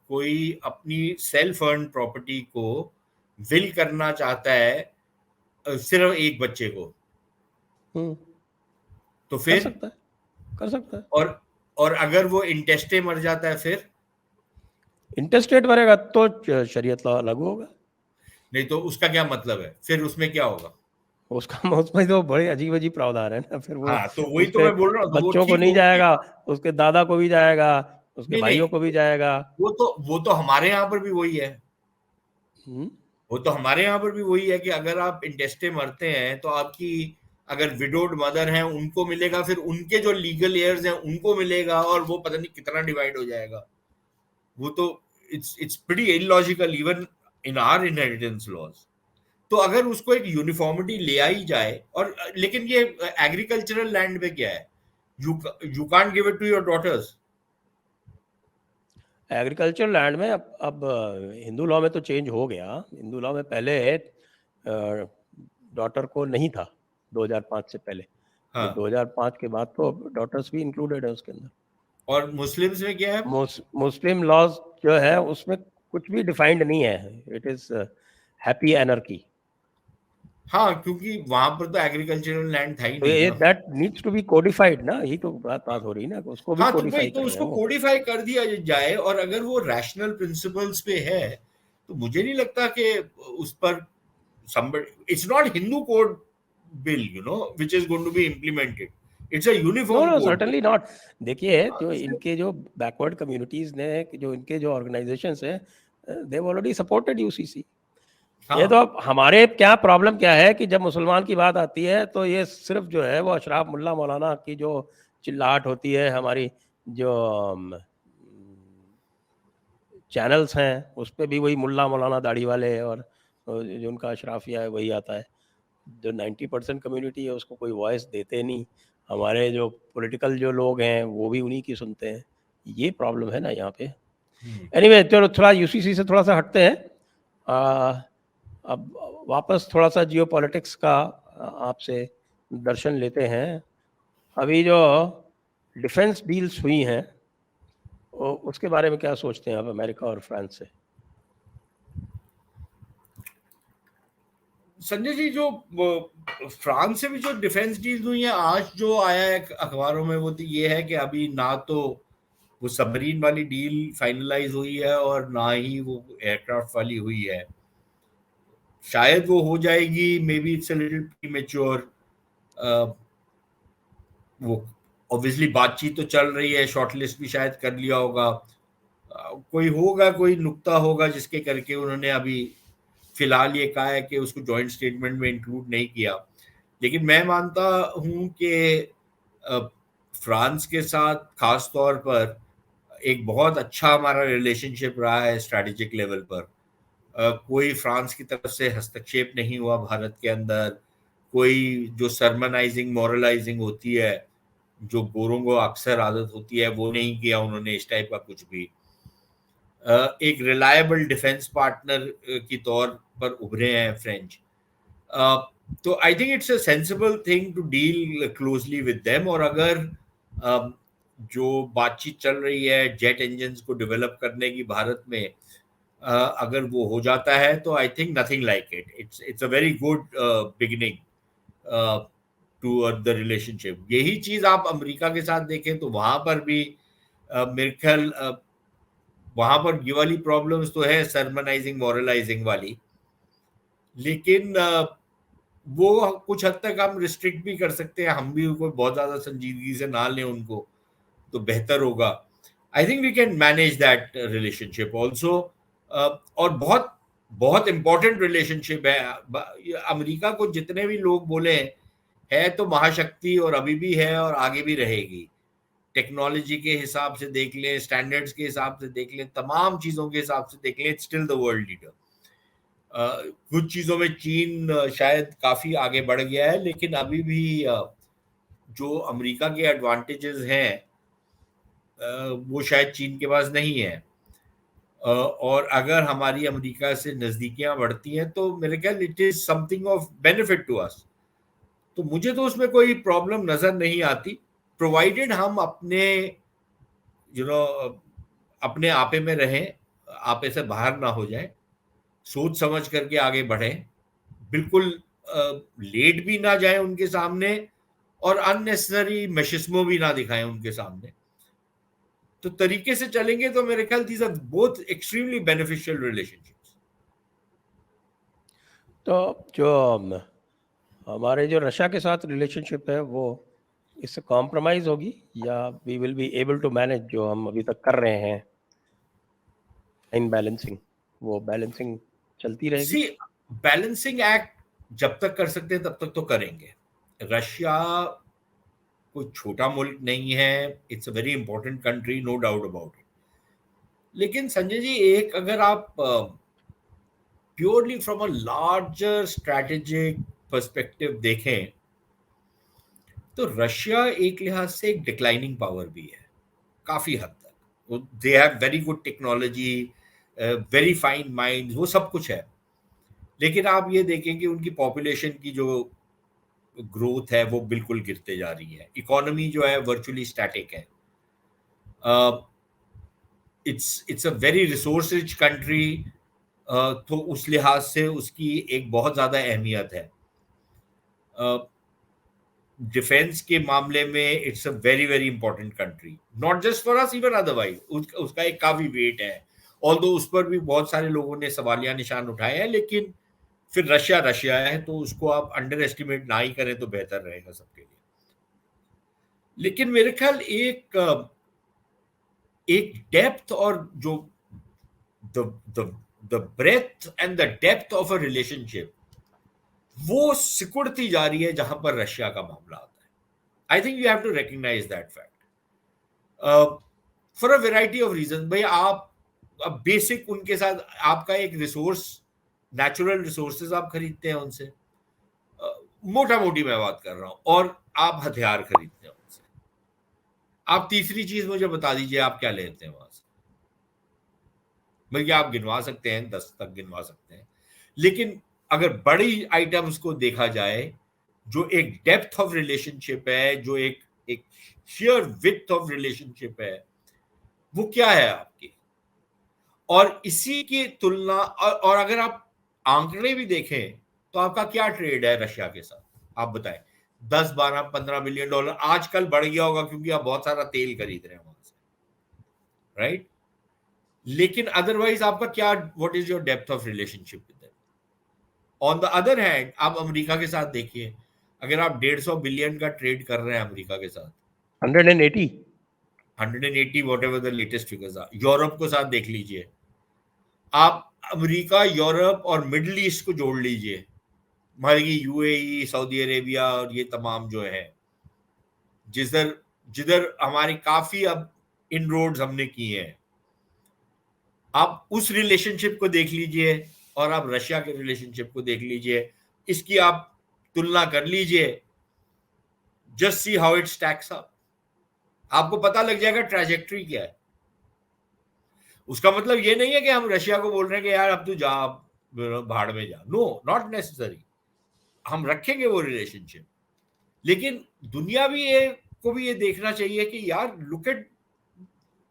कोई अपनी सेल्फ अर्न प्रॉपर्टी को विल करना चाहता है सिर्फ एक बच्चे को, तो कर फिर सकता है। और अगर वो इंटेस्टे मर जाता है फिर इंटेस्टेट मरेगा तो शरीयत लॉ लागू होगा। नहीं, तो उसका क्या मतलब है? फिर उसमें क्या होगा? उसमें तो बड़े अजीब अजीब प्रावधान है ना, फिर वो हाँ, तो वही उस तो पे मैं बोल रहा हूँ, तो वो बच्चों को ठीक नहीं हो जाएगा, उसके दादा को भी जाएगा, उसके नहीं नहीं, भाइयों को भी जाएगा। वो तो हमारे यहाँ पर भी वही है। हम्म, वो तो हमारे यहाँ पर भी वही है कि अगर आप इंटेस्टे मरते हैं तो आपकी अगर विडोड मदर हैं उनको मिलेगा, फिर उनके जो लीगल एयर्स हैं उनको मिलेगा, और वो पता नहीं कितना डिवाइड हो जाएगा। वो तो it's pretty illogical even in our inheritance laws. तो अगर उसको एक यूनिफॉर्मिटी ले आई जाए, और लेकिन ये एग्रीकल्चरल लैंड पे क्या है, you can't give it to your daughters. Agriculture land में अब हिंदू लॉ में तो चेंज हो गया। हिंदू लॉ में पहले डॉटर को नहीं था 2005 से पहले, हाँ, 2005 के बाद तो डॉटर्स भी इंक्लूडेड है उसके अंदर। और मुस्लिम्स में क्या है? मुस्लिम लॉज जो है उसमें कुछ भी डिफाइंड नहीं है, इट इज हैप्पी एनर्की। हाँ, क्योंकि वहां पर तो एग्रीकल्चरल लैंड था ही तो नहीं ये ना। That needs to be codified ना, यही तो बात हो रही ना, उसको भी हाँ, तो भाई कोडिफाई तो कर रहे उसको हैं वो। कोडिफाई कर दिया जाए, और अगर वो रैशनल प्रिंसिपल्स पे है तो मुझे नहीं लगता कि उस पर it's not Hindu code bill which is going to be implemented, it's a no uniform no code bill. Certainly not. देखिए हाँ, जो तो फिर इनके जो बैकवर्ड कम्युनिटीज ने, जो इनके जो ऑर्गेनाइजेशंस हैं, दे ऑलरेडी सपोर्टेड यूसीसी। ये तो हाँ, अब हमारे क्या प्रॉब्लम क्या है कि जब मुसलमान की बात आती है तो ये सिर्फ जो है वो अशराफ मुल्ला मौलाना की जो चिल्लाहट होती है, हमारी जो चैनल्स हैं उस पे भी वही मुल्ला मौलाना दाढ़ी वाले और जो उनका अशराफिया है वही आता है। जो 90% कम्युनिटी है उसको कोई वॉइस देते नहीं। हमारे जो पॉलिटिकल जो लोग हैं वो भी उन्हीं की सुनते हैं। ये प्रॉब्लम है ना यहाँ पे। एनीवे चलो थोड़ा यूसीसी से थोड़ा सा हटते हैं। अब वापस थोड़ा सा जियो पॉलिटिक्स का आपसे दर्शन लेते हैं। अभी जो डिफेंस डील्स हुई हैं उसके बारे में क्या सोचते हैं आप अमेरिका और फ्रांस से? संजय जी, जो फ्रांस से भी जो डिफेंस डील हुई है, आज जो आया है अखबारों में, वो तो ये है कि अभी ना तो वो सबमरीन वाली डील फाइनलाइज हुई है और ना ही वो एयरक्राफ्ट वाली हुई है। शायद वो हो जाएगी, may be it's a little premature. वो ऑब्वियसली बातचीत तो चल रही है, शॉर्टलिस्ट भी शायद कर लिया होगा। कोई होगा, कोई नुक्ता होगा जिसके करके उन्होंने अभी फिलहाल ये कहा है कि उसको जॉइंट स्टेटमेंट में इंक्लूड नहीं किया। लेकिन मैं मानता हूं कि फ्रांस के साथ खास तौर पर एक बहुत अच्छा हमारा रिलेशनशिप रहा है स्ट्रैटेजिक लेवल पर। कोई फ्रांस की तरफ से हस्तक्षेप नहीं हुआ भारत के अंदर, कोई जो सरमनाइजिंग मॉरलाइजिंग होती है, जो गोरों को अक्सर आदत होती है, वो नहीं किया उन्होंने इस टाइप का कुछ भी। एक रिलायबल डिफेंस पार्टनर की तौर पर उभरे हैं फ्रेंच। तो I think it's a sensible thing to deal closely with them. और अगर जो बातचीत चल रही है जेट इंजन्स को डेवलप करने की भारत में, अगर वो हो जाता है तो I think nothing like it, it's a very good beginning to the relationship. यही चीज आप अमेरिका के साथ देखें तो वहां पर भी मेरे ख्याल वहां पर ये वाली प्रॉब्लम्स तो है सरमनाइजिंग मॉरलाइजिंग वाली, लेकिन वो कुछ हद तक हम रिस्ट्रिक्ट भी कर सकते हैं, हम भी उनको बहुत ज्यादा संजीदगी से ना लें उनको, तो बेहतर होगा। I think we can manage that relationship also. और बहुत बहुत इंपॉर्टेंट रिलेशनशिप है। अमेरिका को जितने भी लोग बोले है तो महाशक्ति, और अभी भी है और आगे भी रहेगी। टेक्नोलॉजी के हिसाब से देख लें, स्टैंडर्ड्स के हिसाब से देख लें, तमाम चीजों के हिसाब से देख लें, it's still the world leader. कुछ चीजों में चीन शायद काफी आगे बढ़ गया है, लेकिन अभी भी जो अमेरिका के एडवांटेजेस हैं वो शायद चीन के पास नहीं है। और अगर हमारी अमेरिका से नजदीकियां बढ़ती हैं तो मेरे ख्याल it is something of benefit to us. तो मुझे तो उसमें कोई प्रॉब्लम नजर नहीं आती, प्रोवाइडेड हम अपने अपने आपे में रहें, आपे से बाहर ना हो जाए, सोच समझ करके आगे बढ़ें, बिल्कुल लेट भी ना जाए उनके सामने, और अननेसेसरी मैशिस्मो भी ना दिखाएं उनके सामने। तो तरीके से चलेंगे तो मेरे ख्याल these are both extremely beneficial relationships. तो जो हमारे जो रशिया के साथ रिलेशनशिप है वो इससे कॉम्प्रोमाइज होगी, या we will be able to manage जो हम अभी तक कर रहे हैं इन बैलेंसिंग, वो बैलेंसिंग चलती रहेगी? सी, बैलेंसिंग एक्ट जब तक कर सकते हैं तब तक तो करेंगे। रशिया कोई छोटा मुल्क नहीं है, it's a very important country, no doubt about it. लेकिन संजय जी, एक अगर आप purely from a larger strategic perspective देखें तो रशिया एक लिहाज से एक डिक्लाइनिंग पावर भी है काफी हद तक। They have very good technology, very fine mind, वो सब कुछ है। लेकिन आप ये देखें कि उनकी पॉपुलेशन की जो ग्रोथ है वो बिल्कुल गिरते जा रही है, इकोनॉमी जो है वर्चुअली स्टैटिक है। It's a very resource rich country, तो उस लिहाज से उसकी एक बहुत ज्यादा अहमियत है। डिफेंस के मामले में it's a very very important country, not just for us, even otherwise उसका एक काफी वेट है। ऑल्दो उस पर भी बहुत सारे लोगों ने सवालिया निशान उठाए हैं, लेकिन फिर रशिया रशिया है, तो उसको आप अंडर एस्टिमेट ना ही करें तो बेहतर रहेगा सबके लिए। लेकिन मेरे ख्याल एक डेप्थ और जो the the the breadth and the depth of a relationship वो सिकुड़ती जा रही है जहां पर रशिया का मामला आता है। I think you have to recognise that fact for a variety of reason. भाई आप अब बेसिक उनके साथ आपका एक रिसोर्स, नेचुरल रिसोर्सेज आप खरीदते हैं उनसे, मोटा मोटी मैं बात कर रहा हूं, और आप हथियार खरीदते हैं उनसे। आप तीसरी चीज मुझे बता दीजिए आप क्या लेते हैं वहां से। भैया आप गिनवा सकते हैं, 10 तक गिनवा सकते हैं, लेकिन अगर बड़ी आइटम्स को देखा जाए, जो एक डेप्थ ऑफ रिलेशनशिप है, जो एक एक शेयर विड्थ ऑफ रिलेशनशिप है, वो क्या है आपकी। और इसी की तुलना और अगर आप आंकड़े भी देखें तो आपका क्या ट्रेड है रशिया के साथ, आप बताएं। 10 12 15 बिलियन डॉलर आजकल बढ़ गया होगा क्योंकि आप बहुत सारा तेल खरीद रहे हैं वहां से, राइट। लेकिन अदरवाइज आपका क्या, what is your depth of relationship with them. On the other hand आप अमेरिका के साथ देखिए, अगर आप 150 बिलियन का ट्रेड कर रहे हैं अमेरिका के साथ, 180 180 whatever the latest figures are। Europe को साथ देख लीजिए आप, अमेरिका, यूरोप और मिडिल ईस्ट को जोड़ लीजिए, हमारी यूएई, सऊदी अरेबिया और ये तमाम जो है, जिधर जिधर हमारी काफी अब इनरोड्स हमने की हैं, आप उस रिलेशनशिप को देख लीजिए और आप रशिया के रिलेशनशिप को देख लीजिए, इसकी आप तुलना कर लीजिए, just see how it stacks up, आपको पता लग जाएगा ट्रैजेक्टरी क्या है। उसका मतलब ये नहीं है कि हम रशिया को बोल रहे हैं कि यार अब तू जा, भाड़ में जा, नो, नॉट नेसेसरी, हम रखेंगे वो रिलेशनशिप, लेकिन दुनिया भी ये को भी ये देखना चाहिए कि यार लुक एट,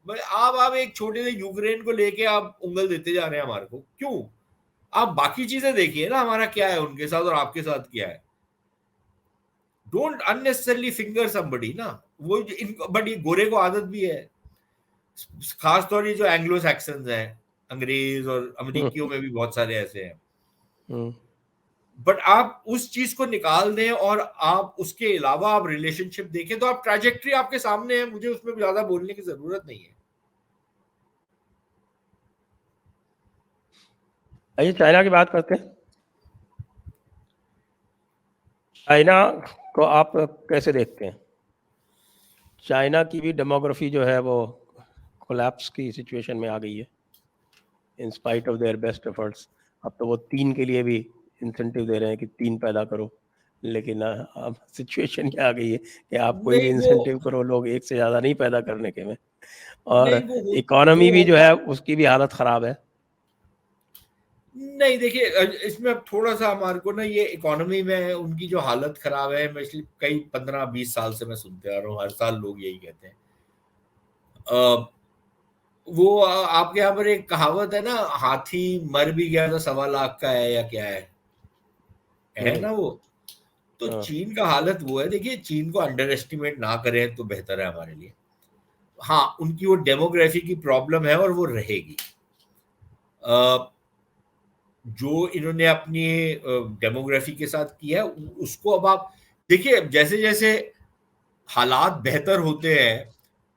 आप एक छोटे से यूक्रेन को लेके आप उंगल देते जा रहे हैं हमारे को, क्यों? आप बाकी चीजें देखिए ना, हमारा क्या है उनके साथ और आपके साथ क्या है। डोंट अननेसेसरली फिंगर समबडी ना, वो बट ये गोरे को आदत भी है, खासतौर ये जो एंग्लो सैक्सन्स हैं, अंग्रेज और अमेरिकियों में भी बहुत सारे ऐसे हैं, बट आप उस चीज को निकाल दें और आप उसके अलावा आप रिलेशनशिप देखें तो आप ट्रैजेक्टरी आपके सामने है, मुझे उसमें ज्यादा बोलने की जरूरत नहीं है। आइए चाइना की बात करते हैं। चाइना को आप कैसे देखते हैं? चाइना की भी डेमोग्राफी जो है वो कोलैप्स की सिचुएशन में आ गई है, in spite of their best efforts. अब तो वो 3 के लिए भी इंसेंटिव दे रहे हैं कि 3 पैदा करो, लेकिन अब सिचुएशन क्या आ गई है कि आप कोई भी इंसेंटिव करो, लोग 1 से ज़्यादा नहीं पैदा करने के में, और इकोनॉमी भी जो है उसकी भी हालत ख़राब है। नहीं देखिए, इसमें अब थोड़ा सा हमारे को ना, ये इकोनॉमी में उनकी जो हालत खराब है, मैं इसलिए कई 15-20 साल से मैं सुनते आ रहा हूँ, हर साल लोग यही कहते हैं। वो आपके यहाँ पर एक कहावत है ना, हाथी मर भी गया तो 1.25 लाख का है, या क्या है ना वो। तो चीन का हालत वो है। देखिए, चीन को अंडर एस्टिमेट ना करें तो बेहतर है हमारे लिए। हाँ, उनकी वो डेमोग्राफी की प्रॉब्लम है और वो रहेगी। जो इन्होंने अपनी डेमोग्राफी के साथ किया है उसको अब आप देखिए, जैसे जैसे हालात बेहतर होते हैं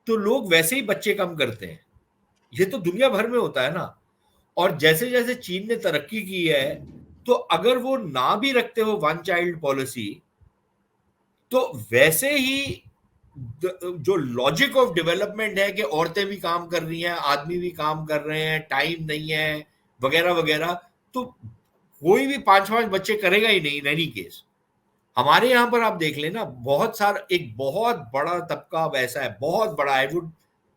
तो लोग वैसे ही बच्चे कम करते हैं, ये तो दुनिया भर में होता है ना। और जैसे जैसे चीन ने तरक्की की है, तो अगर वो ना भी रखते हो 1 चाइल्ड पॉलिसी, तो वैसे ही जो लॉजिक ऑफ डेवलपमेंट है कि औरतें भी काम कर रही हैं, आदमी भी काम कर रहे हैं, टाइम नहीं है वगैरह वगैरह, तो कोई भी 5-5 बच्चे करेगा ही नहीं इन एनी केस। हमारे यहाँ पर आप देख लेना, बहुत सारा एक बहुत बड़ा तबका अब ऐसा है, बहुत बड़ा, I would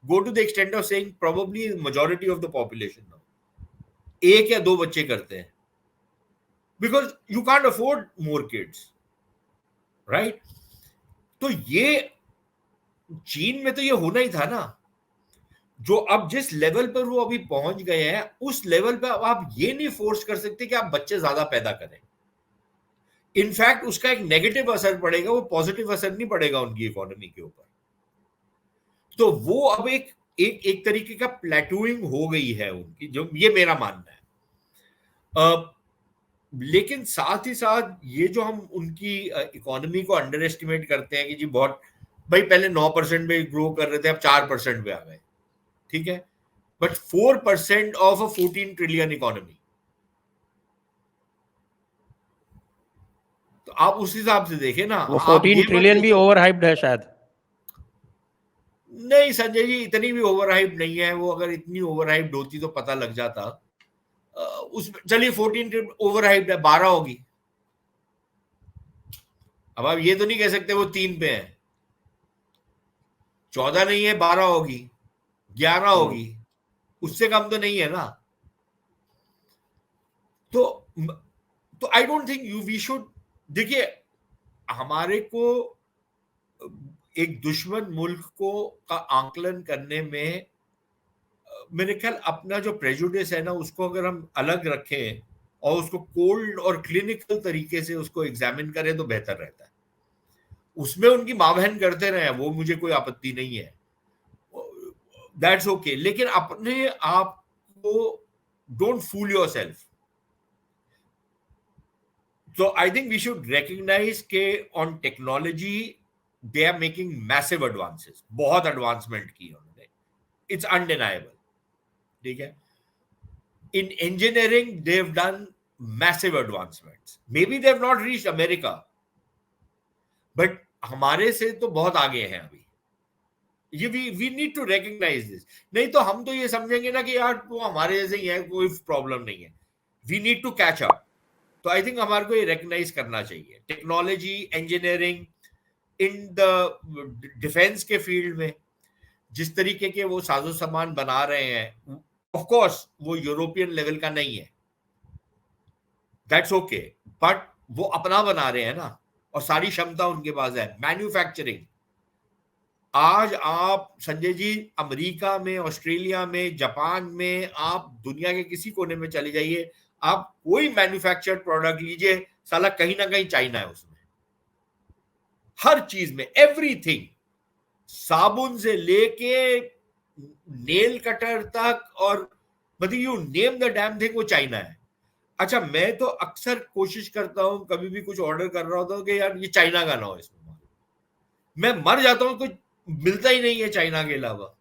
go to the extent of saying probably majority of the population 1 या 2 बच्चे करते हैं, because you can't afford more kids, right. तो ये चीन में तो ये होना ही था ना। जो अब जिस लेवल पर वो अभी पहुंच गए हैं, उस लेवल पर अब आप ये नहीं फोर्स कर सकते कि आप बच्चे ज्यादा पैदा करें। इनफैक्ट उसका एक नेगेटिव असर पड़ेगा, वो पॉजिटिव असर नहीं पड़ेगा उनकी इकोनॉमी के ऊपर। तो वो अब एक तरीके का प्लेटूइंग हो गई है उनकी, जो ये मेरा मानना है। लेकिन साथ ही साथ ये जो हम उनकी इकोनॉमी को अंडर एस्टिमेट करते हैं कि जी बहुत, भाई पहले 9% में ग्रो कर रहे थे, अब 4% पे आ गए, ठीक है, but 4% of a 14 trillion economy, तो आप उस हिसाब से देखें ना। वो 14 ट्रिलियन भी ओवर हाइप्ड है शायद। नहीं संजय जी, इतनी भी ओवर हाइप नहीं है वो। अगर इतनी ओवर हाइप्ड होती तो पता लग जाता। उसमें चलिए 14 ओवर हाइप्ड है, 12 होगी। अब आप ये तो नहीं कह सकते वो 3 पे है। 14 नहीं है, 12 होगी, 11 होगी, उससे कम तो नहीं है ना। तो I don't think we should, देखिए हमारे को एक दुश्मन मुल्क को का आंकलन करने में मेरे ख्याल अपना जो प्रेजुडिस है ना, उसको अगर हम अलग रखें और उसको कोल्ड और क्लिनिकल तरीके से उसको एग्जामिन करें तो बेहतर रहता है। उसमें उनकी माँ बहन करते रहे, वो मुझे कोई आपत्ति नहीं है, दैट्स ओके, लेकिन अपने आप को don't fool yourself. So I think we should recognize के on technology they are making massive advances, बहुत एडवांसमेंट की उन्होंने, इट्स अनडिनाइबल, ठीक है। In engineering they have done massive advancements, maybe they have not reached America, but हमारे से तो बहुत आगे हैं अभी। ये we need to recognize this, नहीं तो हम तो ये समझेंगे ना कि यार वो हमारे जैसे ही है, कोई प्रॉब्लम नहीं है। We need to catch up. तो आई थिंक हमारे को ये रिकॉग्नाइज करना चाहिए, technology, engineering, in the defence के फील्ड में जिस तरीके के वो साजो सामान बना रहे हैं, ऑफ कोर्स वो यूरोपियन लेवल का नहीं है, दैट्स ओके, बट वो अपना बना रहे हैं ना, और सारी क्षमता उनके पास है। मैन्युफैक्चरिंग, आज आप संजय जी अमेरिका में, ऑस्ट्रेलिया में, जापान में, आप दुनिया के किसी कोने में चले जाइए, आप कोई मैन्युफैक्चर्ड प्रोडक्ट लीजिए, साला कहीं ना कहीं चाइना है उसमें, हर चीज में, एवरीथिंग, साबुन से लेके नेल कटर तक, और मतलब you name the damn thing, वो चाइना है। अच्छा, मैं तो अक्सर कोशिश करता हूं, कभी भी कुछ ऑर्डर कर रहा होता हूं कि यार ये चाइना का ना हो, इसमें मैं मर जाता हूं, कुछ मिलता ही नहीं है चाइना के अलावा,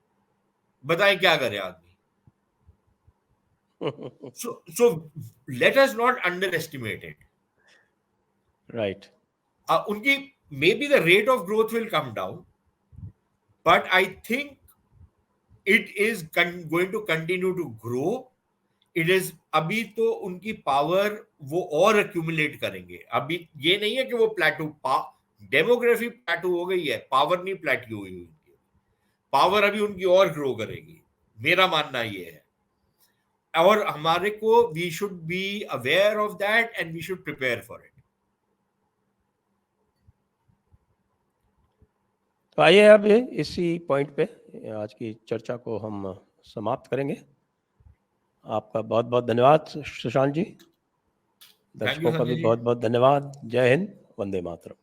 बताएं क्या करे आदमी। so let us not underestimate it. Right. उनकी maybe the rate of growth will come down, but I think it is going to continue to grow. It is, अभी तो उनकी पावर वो और एक्यूमुलेट करेंगे। अभी ये नहीं है कि वो प्लेटू, डेमोग्राफी प्लेटू हो गई है, पावर नहीं प्लेटू हुई, उनकी पावर अभी उनकी और ग्रो करेगी, मेरा मानना ये है। और हमारे को we should be aware of that and we should prepare for it. तो आइए अब इसी पॉइंट पे आज की चर्चा को हम समाप्त करेंगे। आपका बहुत बहुत धन्यवाद सुशांत जी, दर्शकों का भी बहुत बहुत धन्यवाद। जय हिंद, वंदे मातरम।